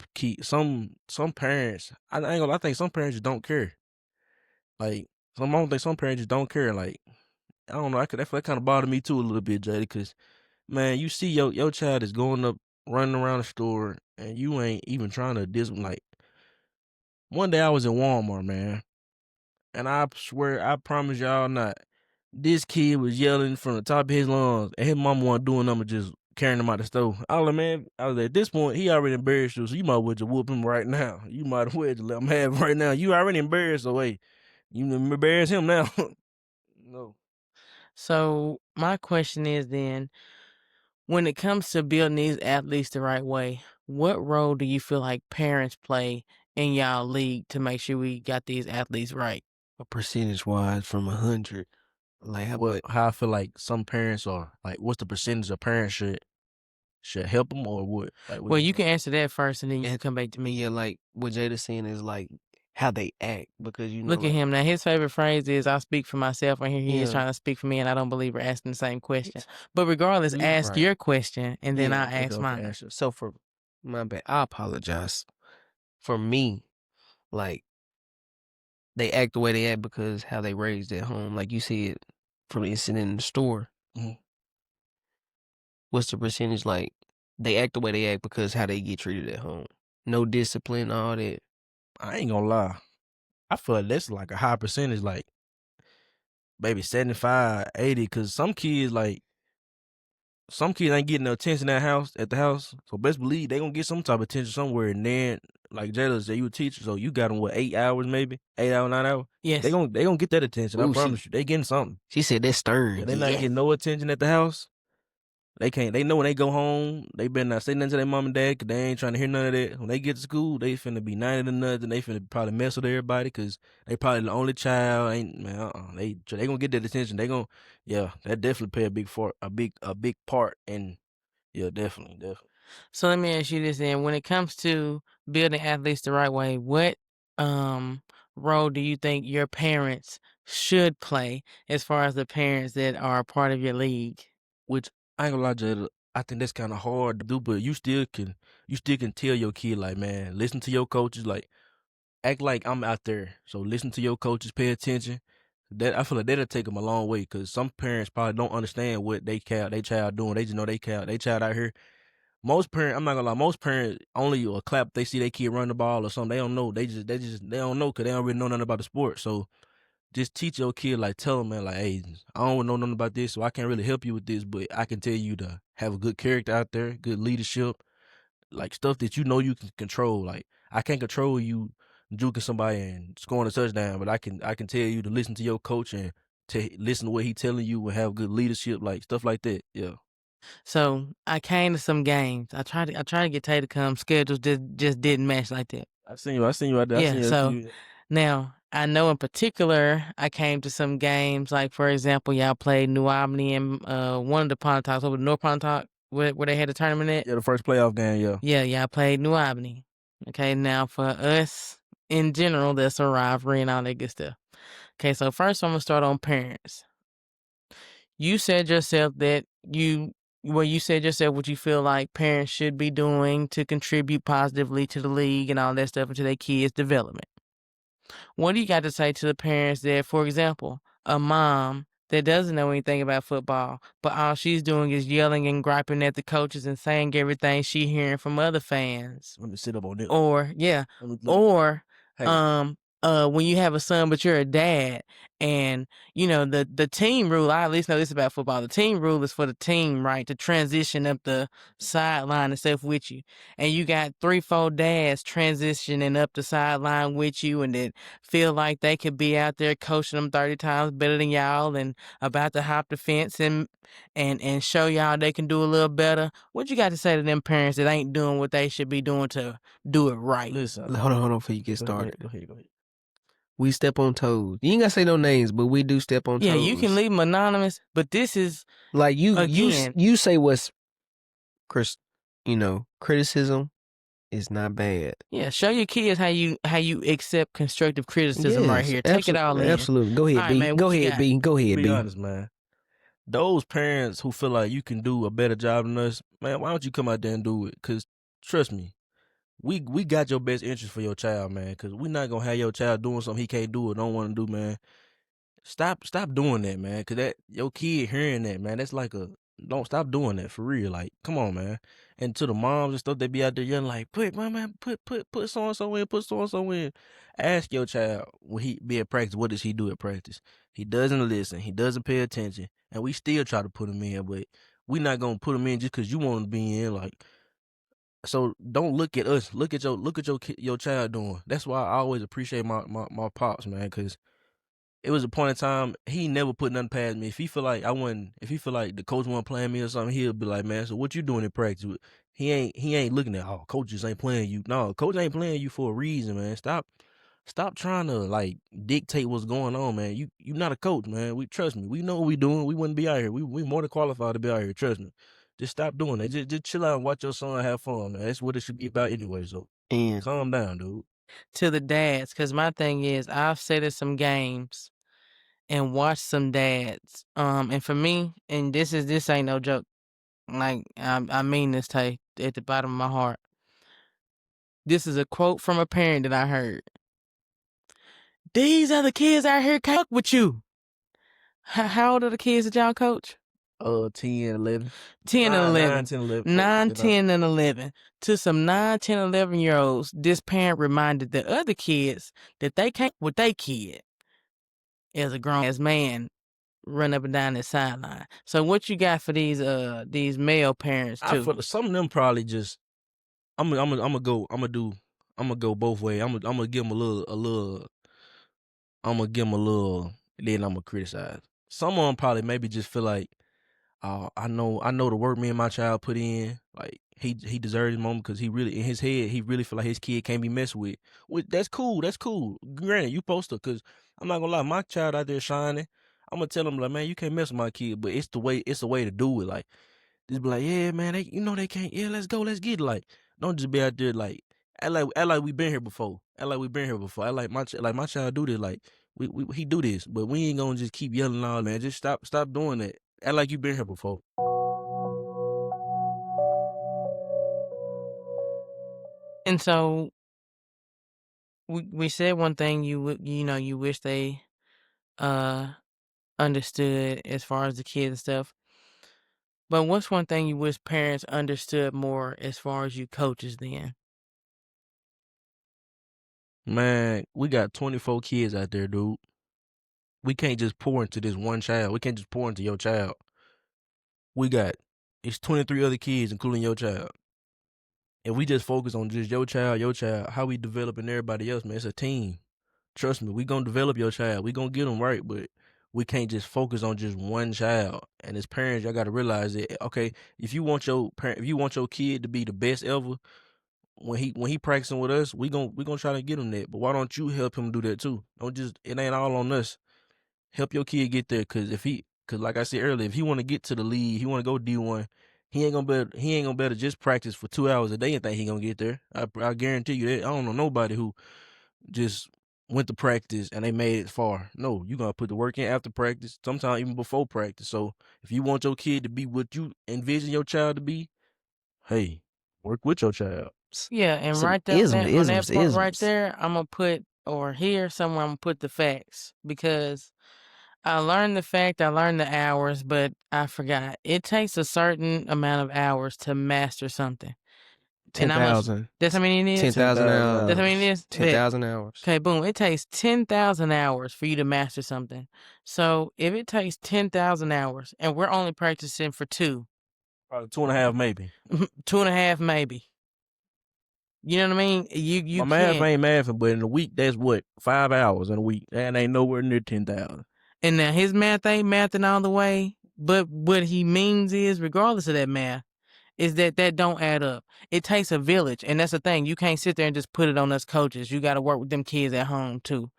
parents, I ain't gonna, I think some parents just don't care. Like, I don't think some parents just don't care. Like, I don't know, that kind of bothered me too a little bit, Jada, because, man, you see your child is going up, running around the store, and you ain't even trying to like, one day I was in Walmart, man, and I swear, I promise y'all not, this kid was yelling from the top of his lungs, and his mama wasn't doing nothing but just carrying him out the store. I was like, man, at this point, he already embarrassed you, so you might as well just whoop him right now. You might as well just let him have it right now. You already embarrassed, so hey, you embarrass him now. No. So my question is then, when it comes to building these athletes the right way, what role do you feel like parents play in y'all league to make sure we got these athletes right? A percentage wise from 100, like How I feel like some parents are, like, what's the percentage of parents should help them, or what? Like, Well, you can answer that first, and then you can come back to me. Yeah, like what Jada's saying is like how they act, because Look at him now. His favorite phrase is, "I speak for myself," and here he is trying to speak for me, and I don't believe we're asking the same question. But regardless, ask your question, and then I'll ask mine. So for my bad, I apologize. For me, like, they act the way they act because how they raised at home. Like you see it from the incident in the store. Mhm. What's the percentage? Like, they act the way they act because how they get treated at home. No discipline, all that. I ain't gonna lie. I feel like that's like a high percentage, like maybe 75, 80, because some kids ain't getting the attention at the house. So best believe they gonna get some type of attention somewhere. And then, like Jada said, you a teacher, so you got them, 8 hours maybe? 8 hours, 9 hours? Yes. They gonna get that attention. Ooh, I promise you. They getting something. She said that's stern. Yeah, they not getting no attention at the house. They can't. They know when they go home, they better not say nothing to their mom and dad because they ain't trying to hear none of that. When they get to school, they finna be 90 to nothing. They finna probably mess with everybody because they probably the only child. Ain't man. They gonna get that attention. They gonna that definitely play a big part. And yeah, definitely. So let me ask you this then. When it comes to building athletes the right way, what role do you think your parents should play as far as the parents that are a part of your league? Which I ain't gonna lie, Jada, I think that's kind of hard to do, but you still can tell your kid like, man, listen to your coaches, like act like I'm out there. So listen to your coaches, pay attention. That I feel like that'll take them a long way because some parents probably don't understand what they child doing. They just know they child out here. Most parents, I'm not gonna lie, most parents only will clap if they see their kid run the ball or something. They don't know. They don't know because they don't really know nothing about the sport. So just teach your kid, like tell them, man, like, hey, I don't know nothing about this, so I can't really help you with this, but I can tell you to have a good character out there, good leadership, like stuff that you know you can control. Like I can't control you juking somebody and scoring a touchdown, but I can tell you to listen to your coach and to listen to what he telling you and have good leadership, like stuff like that. Yeah. So I came to some games. I tried to get Tay to come. Schedules just didn't match like that. I seen you out there. I Yeah. seen So you. now I know in particular I came to some games. Like for example, y'all played New Albany and one of the Pontocks over North Pontoc where they had a tournament at. Yeah, the first playoff game, yeah. Yeah, y'all played New Albany. Okay, now for us in general, that's a rivalry and all that good stuff. Okay, so first I'm gonna start on parents. You said yourself that you said yourself what you feel like parents should be doing to contribute positively to the league and all that stuff and to their kids' development. What do you got to say to the parents that, for example, a mom that doesn't know anything about football, but all she's doing is yelling and griping at the coaches and saying everything she hearing from other fans? Let me sit up on this. Or yeah, Let me, or hey, when you have a son but you're a dad and you know the team rule, I at least know this about football. The team rule is for the team, right, to transition up the sideline and stuff with you. And you got 3-4 dads transitioning up the sideline with you and that feel like they could be out there coaching them 30 times better than y'all and about to hop the fence and show y'all they can do a little better. What you got to say to them parents that ain't doing what they should be doing to do it right? listen. Hold on before you get started. Go ahead. We step on toes. You ain't gotta say no names, but we do step on Yeah, toes. you can leave them anonymous, but this is like again. You say what's Chris, criticism is not bad. Yeah, show your kids how you accept constructive criticism right here. Take it all in. Absolutely. Go ahead, All right, B. man, Go what you ahead, got? B. Go ahead, Be B. honest, man. Those parents who feel like you can do a better job than us, man, why don't you come out there and do it? Because trust me, we got your best interest for your child, man. Because we not gonna have your child doing something he can't do or don't want to do, man. Stop doing that, man. Because that your kid hearing that, man, that's like don't stop doing that for real. Like, come on, man. And to the moms and stuff, they be out there yelling like, put so and so in, put so and so in. Ask your child when he be at practice, what does he do at practice? He doesn't listen. He doesn't pay attention, and we still try to put him in, but we not gonna put him in just because you want to be in. Like, so don't look at us. Look at your child doing. That's why I always appreciate my pops, man, because it was a point in time he never put nothing past me. If he feel like if he feel like the coach wasn't playing me or something, he'll be like, man, so what you doing in practice? He ain't looking at, oh, coaches ain't playing you. No, coach ain't playing you for a reason, man. Stop trying to like dictate what's going on, man. You not a coach, man. Trust me. We know what we doing. We wouldn't be out here. We more than qualified to be out here. Trust me. Just stop doing that. Just chill out and watch your son have fun, man. That's what it should be about anyway. So And calm down, dude. To the dads, because my thing is, I've sat at some games and watched some dads. And for me, and this ain't no joke. Like I mean this, Tay, at the bottom of my heart. This is a quote from a parent that I heard. These are the kids out here can't fuck with you. How old are the kids that y'all coach? 10, 11. 10 and 11. 9, 10, 11. 9, 10, and 11. To some 9, 10, 11-year-olds, this parent reminded the other kids that they can't with their kid as a grown-ass man run up and down the sideline. So what you got for these male parents I too? feel some of them probably just I'm gonna go both ways. I'm gonna give them a little. I'm gonna give them a little. Then I'm gonna criticize. Some of them probably maybe just feel like I know the work me and my child put in. Like he deserved his moment because he really in his head he really feel like his kid can't be messed with. That's cool. That's cool. Granted, you supposed to because I'm not gonna lie, my child out there shining. I'm gonna tell him like, man, you can't mess with my kid, but it's the way to do it. Like just be like, yeah, man, they can't. Yeah, let's go, let's get it. Like don't just be out there like act like we been here before. Act like we been here before. Act like my child do this. Like he do this, but we ain't gonna just keep yelling all man. Just stop doing that. Act like you been here before. And so we said one thing you wish they uh understood as far as the kids and stuff. But what's one thing you wish parents understood more as far as you coaches then? Man, we got 24 kids out there, dude. We can't just pour into this one child. We can't just pour into your child. It's 23 other kids, including your child. If we just focus on just your child, how we developing everybody else, man, it's a team. Trust me, we gonna develop your child. We gonna get them right, but we can't just focus on just one child. And as parents, y'all gotta realize that, okay, if you want your kid to be the best ever, when he practicing with us, we gonna try to get him that. But why don't you help him do that too? Don't just it ain't all on us. Help your kid get there, cause like I said earlier, if he want to get to the league, he want to go D1, he ain't gonna be able to just practice for 2 hours a day and think he gonna get there. I guarantee you that. I don't know nobody who just went to practice and they made it far. No, you gotta put the work in after practice, sometimes even before practice. So if you want your kid to be what you envision your child to be, hey, work with your child. Yeah, and Some right there on that part right isms. there, I'm gonna put or here somewhere I'm gonna put the facts because I learned the fact, I learned the hours, but I forgot. It takes a certain amount of hours to master something. And I'm a 10,000. that's how many it is? 10,000 That's how many it hours. is? Bet. 10,000 hours. Okay, boom. It takes 10,000 hours for you to master something. So if it takes 10,000 hours and we're only practicing for Probably 2.5 maybe. 2.5 maybe. You know what I mean? You My math can't. ain't mathing, but in a week, that's what, 5 hours in a week. That ain't nowhere near 10,000. And now his math ain't mathing all the way, but what he means is, regardless of that math, is that don't add up. It takes a village, and that's the thing. You can't sit there and just put it on us coaches. You got to work with them kids at home too.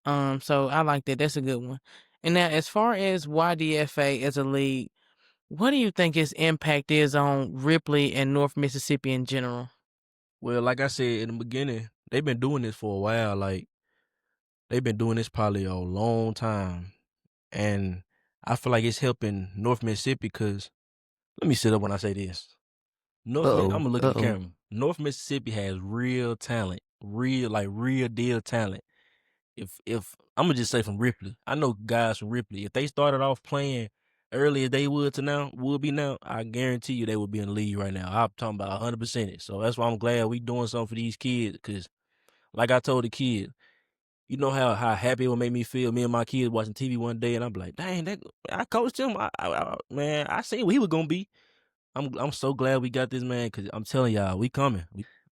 So I like that. That's a good one. And now, as far as YDFA as a league, what do you think its impact is on Ripley and North Mississippi in general? Well, like I said in the beginning, they've been doing this for a while. Like, they've been doing this probably a long time. And I feel like it's helping North Mississippi because, let me sit up when I say this. I'm going to look at the camera. North Mississippi has real talent, real deal talent. If I'm gonna just say from Ripley, I know guys from Ripley. If they started off playing early as they would be now, I guarantee you they would be in the league right now. I'm talking about 100%. So that's why I'm glad we doing something for these kids. Cause like I told the kids, you know how happy it would make me feel. Me and my kids watching TV one day, and I'm like, dang, I coached him. Man, I seen what he was gonna be. I'm so glad we got this man. Cause I'm telling y'all, we coming.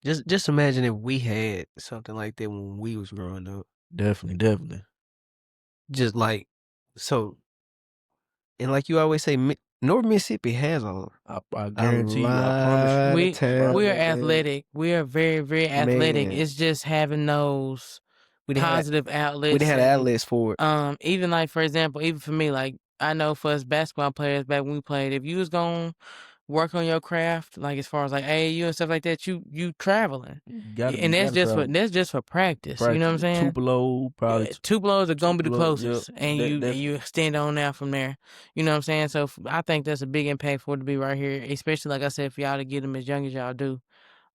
Just imagine if we had something like that when we was growing up. Definitely. Just like so, and like you always say, North Mississippi has I guarantee you. I promise you. We are athletic. We are very, very athletic. Man. It's just having those positive outlets. We didn't have outlets for it. Even like, for example, even for me, like I know for us basketball players back when we played, if you was gonna work on your craft, like as far as like AAU and stuff like that, you traveling, and that's just for practice. You know what I'm saying? Tupelo, probably Tupelos are gonna be the closest, yep, and you extend on out from there. You know what I'm saying? So I think that's a big impact for it to be right here, especially like I said, for y'all to get them as young as y'all do.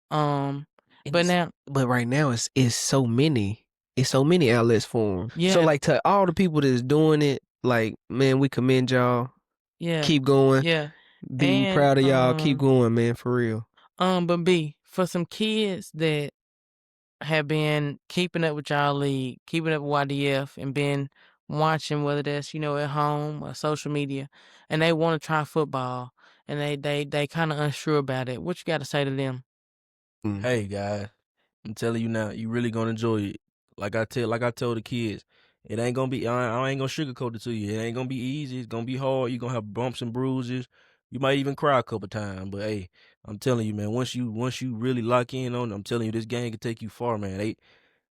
But right now it's so many outlets for them. Yeah. So like to all the people that's doing it, like man, we commend y'all. Yeah. Keep going. Yeah. Be proud of y'all. Keep going, man, for real. But B, for some kids that have been keeping up with y'all league, keeping up with YDF, and been watching whether that's at home or social media, and they want to try football, and they kind of unsure about it. What you got to say to them? Hey guys, I'm telling you now, you really gonna enjoy it. Like I told the kids, it ain't gonna be. I ain't gonna sugarcoat it to you. It ain't gonna be easy. It's gonna be hard. You are gonna have bumps and bruises. You might even cry a couple times, but hey, I'm telling you, man, once you really lock in on it, I'm telling you, this game can take you far, man.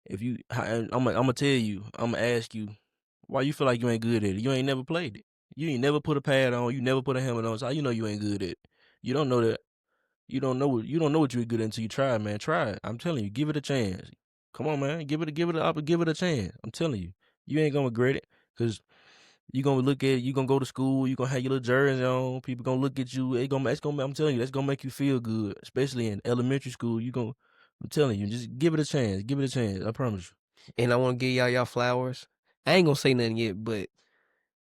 If you, I'm gonna tell you, I'm gonna ask you, why you feel like you ain't good at it? You ain't never played it. You ain't never put a pad on. You never put a helmet on. So how you know you ain't good at it? You don't know that. You don't know what you're good at until you try it, man. Try it. I'm telling you, give it a chance. Come on, man. Give it a chance. I'm telling you, you ain't gonna regret it because you gonna look at it. You gonna go to school. You gonna have your little jersey on. People gonna look at you. I'm telling you, that's gonna make you feel good, especially in elementary school. I'm telling you, just give it a chance. Give it a chance. I promise you. And I want to give y'all flowers. I ain't gonna say nothing yet, but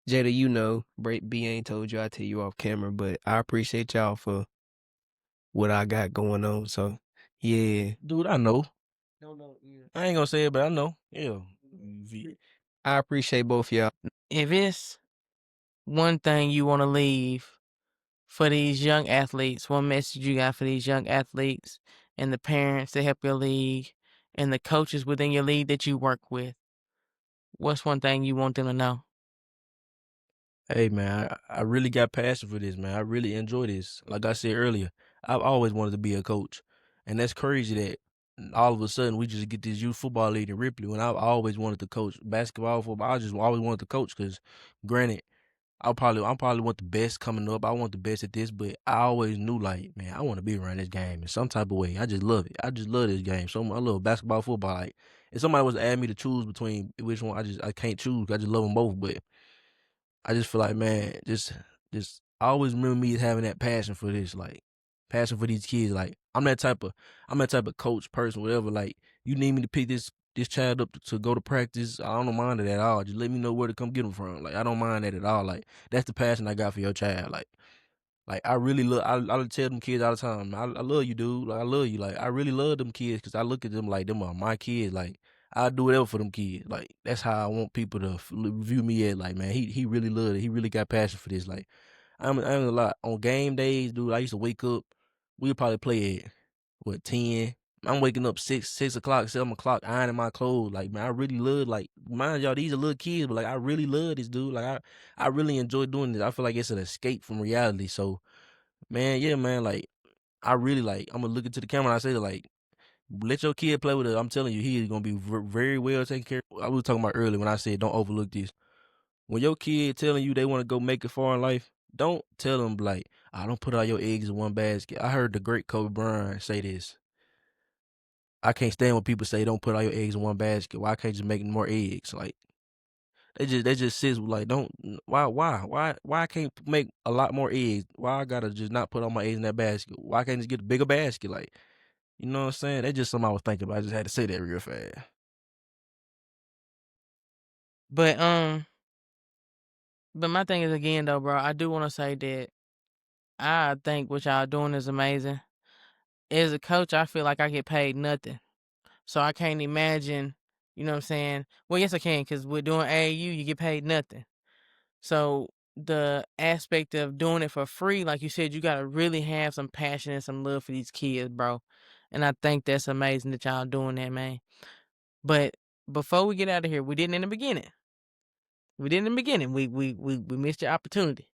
Jada, you know, B ain't told you. I tell you off camera, but I appreciate y'all for what I got going on. So, yeah. Dude, I know. No, I ain't gonna say it, but I know. Yeah. I appreciate both y'all. If it's one thing you want to leave for these young athletes, one message you got for these young athletes and the parents that help your league and the coaches within your league that you work with, what's one thing you want them to know? Hey man, I really got passion for this, man. I really enjoy this. Like I said earlier, I've always wanted to be a coach. And that's crazy that all of a sudden we just get this youth football league in Ripley when I've always wanted to coach basketball, football. I just always wanted to coach because granted, I probably want the best coming up. I want the best at this, but I always knew like, man, I want to be around this game in some type of way. I just love it. I just love this game. So I love basketball, football. Like if somebody was to ask me to choose between which one, I can't choose. I just love them both, but I just feel like, man, just I always remember me having that passion for this, like passion for these kids. Like I'm that type of coach person, whatever. Like you need me to pick this child up to go to practice, I don't mind it at all. Just let me know where to come get them from. Like I don't mind that at all. Like that's the passion I got for your child. Like I really love. I tell them kids all the time. I love you, dude. Like I love you. Like I really love them kids because I look at them like them are my kids. Like I do whatever for them kids. Like that's how I want people to view me as. Like man, he really loved it. He really got passion for this. Like I'm a lot on game days, dude. I used to wake up. We'd probably play at what 10. I'm waking up 6 o'clock, 7 o'clock, ironing my clothes. Like man, I really love. Like mind y'all, these are little kids, but like I really love this dude. Like I really enjoy doing this. I feel like it's an escape from reality. So man, yeah, man, like I really like. I'm gonna look into the camera and I say that, like, let your kid play with it. I'm telling you, he is gonna be very well taken care of. I was talking about earlier when I said don't overlook this. When your kid telling you they want to go make it far in life, don't tell them like, I don't put all your eggs in one basket. I heard the great Kobe Bryant say this. I can't stand when people say don't put all your eggs in one basket. Why can't you make more eggs? Like they just says like don't why I can't make a lot more eggs? Why I gotta just not put all my eggs in that basket? Why can't I just get a bigger basket? Like you know what I'm saying? That's just something I was thinking about. I just had to say that real fast. But but my thing is again though, bro, I do want to say that I think what y'all doing is amazing. As a coach, I feel like I get paid nothing. So I can't imagine, you know what I'm saying? Well, yes I can, because we're doing AAU, you get paid nothing. So the aspect of doing it for free, like you said, you gotta really have some passion and some love for these kids, bro. And I think that's amazing that y'all doing that, man. But before we get out of here, we didn't in the beginning. We missed your opportunity.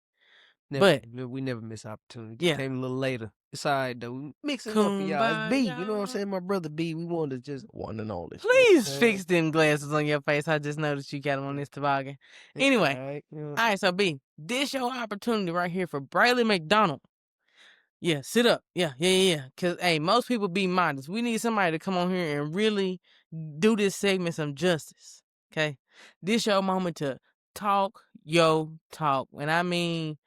But We never miss opportunity. yeah, Came a little later. It's all right though. We mix it up for y'all. It's B. You know what I'm Kumbaya. saying? My brother B. We wanted to just One and only. Please fix them glasses on your face. I just noticed you got them on this toboggan. Anyway, all right, you know. all right, so B, this your opportunity right here for Braylen McDonald. Yeah, sit up. Yeah. Cause hey, most people be modest. We need somebody to come on here and really do this segment some justice. Okay, this your moment to talk yo talk. And I mean,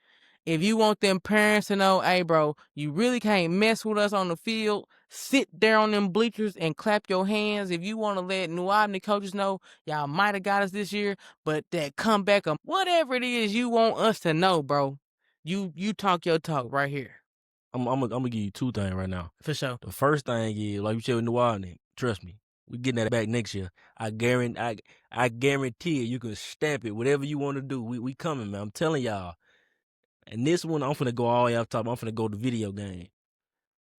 if you want them parents to know, hey, bro, you really can't mess with us on the field, sit there on them bleachers and clap your hands. If you want to let New Albany coaches know, y'all might have got us this year, but that comeback of whatever it is you want us to know, bro, you talk your talk right here. I'm gonna give you two things right now. For sure. The first thing is, like you said with New Orleans, trust me, we getting that back next year. I guarantee you can stamp it. Whatever you want to do, we coming, man. I'm telling y'all. And this one, I'm finna go all the way off top. I'm finna go to video game.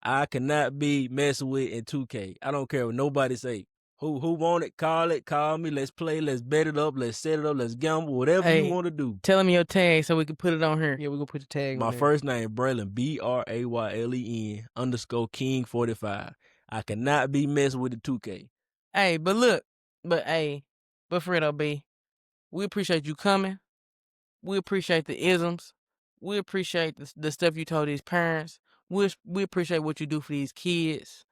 I cannot be messing with in 2K. I don't care what nobody say. Who want it? Call me. Let's play. Let's bet it up. Let's set it up. Let's gamble. Whatever you want to do. Tell him your tag so we can put it on here. Yeah, we're gonna put the tag My on there. first name, Braylen, BRAYLEN _ King45. I cannot be messing with the 2K. Hey, but for real, B, we appreciate you coming. We appreciate the isms. We appreciate the stuff you told these parents. We appreciate what you do for these kids.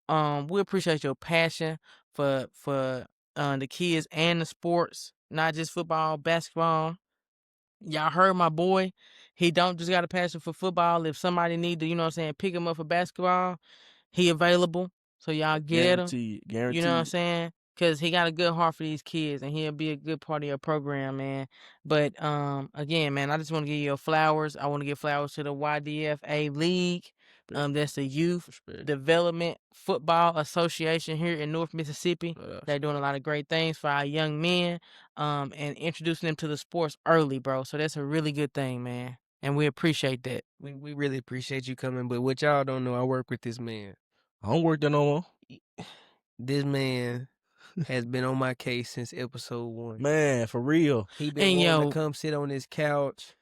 We appreciate your passion for the kids and the sports, not just football, basketball. Y'all heard my boy. He don't just got a passion for football. If somebody need to, pick him up for basketball, he available. So y'all get at him. Guaranteed. You know what I'm saying? Because he got a good heart for these kids, and he'll be a good part of your program, man. But again, man, I just want to give you your flowers. I want to give flowers to the YDFA League. That's the Youth Development Football Association here in North Mississippi. They're doing a lot of great things for our young men, and introducing them to the sports early, bro. So that's a really good thing, man. And we appreciate that. We really appreciate you coming. But what y'all don't know, I work with this man. I don't work there no more. This man has been on my case since episode 1. Man, for real. He been wanting to come sit on this couch.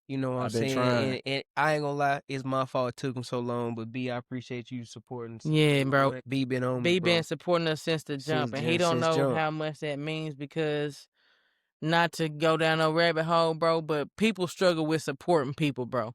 You know what I'm saying? Trying. And I ain't gonna lie, it's my fault it took him so long. But B, I appreciate you supporting. Yeah, bro. B been on B me, bro. been supporting us since the jump, and he don't know how much that means, because not to go down a rabbit hole, bro, but people struggle with supporting people, bro.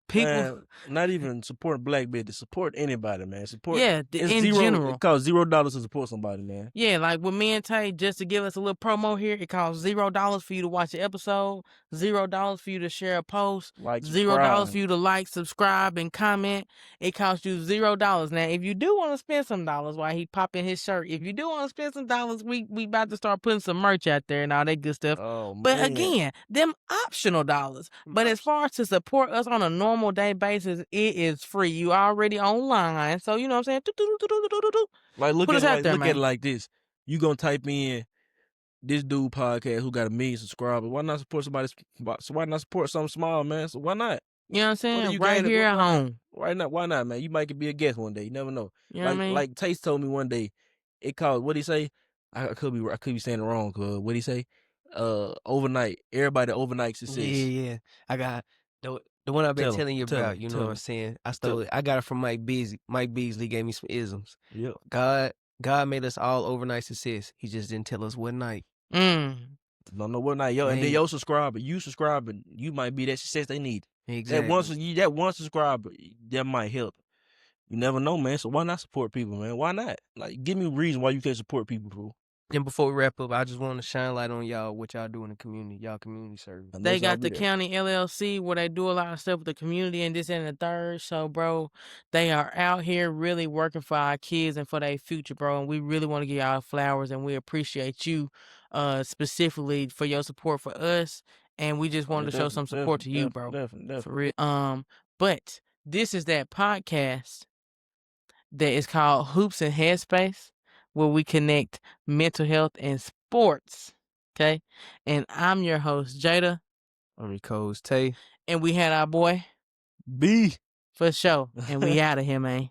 People, man, not even support black business, support anybody, man. Support, yeah, in general. It costs $0 to support somebody, man. Yeah, like with me and Tay, just to give us a little promo here, it costs $0 for you to watch the episode, $0 for you to share a post, $0 for you to like, subscribe, and comment. It costs you $0. Now, if you do want to spend some dollars while he popping his shirt, if you do want to spend some dollars, we about to start putting some merch out there and all that good stuff. Oh, but again, them optional dollars. But as far as to support us on a normal day basis, it is free. You already online, so you know what I'm saying? Like, look at it like this. You gonna type in this dude podcast who got 1 million subscribers. Why not support somebody? So why not support something small, man? So why not? You know what I'm saying? Right here at home. Why not? Why not, man? You might be a guest one day. You never know. You know what I mean? Like Taste told me one day, it cost, what'd he say? I could be saying it wrong. What'd he say? Overnight. Everybody overnight success. Yeah. I got the one I've been telling you about. You know what I'm saying? I stole it. I got it from Mike Beasley. Mike Beasley gave me some isms. Yep. God made us all overnight success. He just didn't tell us what night. Don't know what night. And then your subscriber, you subscribing, you might be that success they need. Exactly. That one subscriber, that might help. You never know, man. So why not support people, man? Why not? Like, give me a reason why you can't support people, bro. And before we wrap up, I just want to shine light on y'all, what y'all do in the community, y'all community service. They got the county LLC where they do a lot of stuff with the community and this and the third. So, bro, they are out here really working for our kids and for their future, bro. And we really want to give y'all flowers, and we appreciate you specifically for your support for us. And we just wanted to show some support to you, bro. Definitely. For real. But this is that podcast that is called Hoops and Headspace, where we connect mental health and sports. Okay? And I'm your host, Jada. I'm your co-host, Tay. And we had our boy B. for sure. And we out of here, man.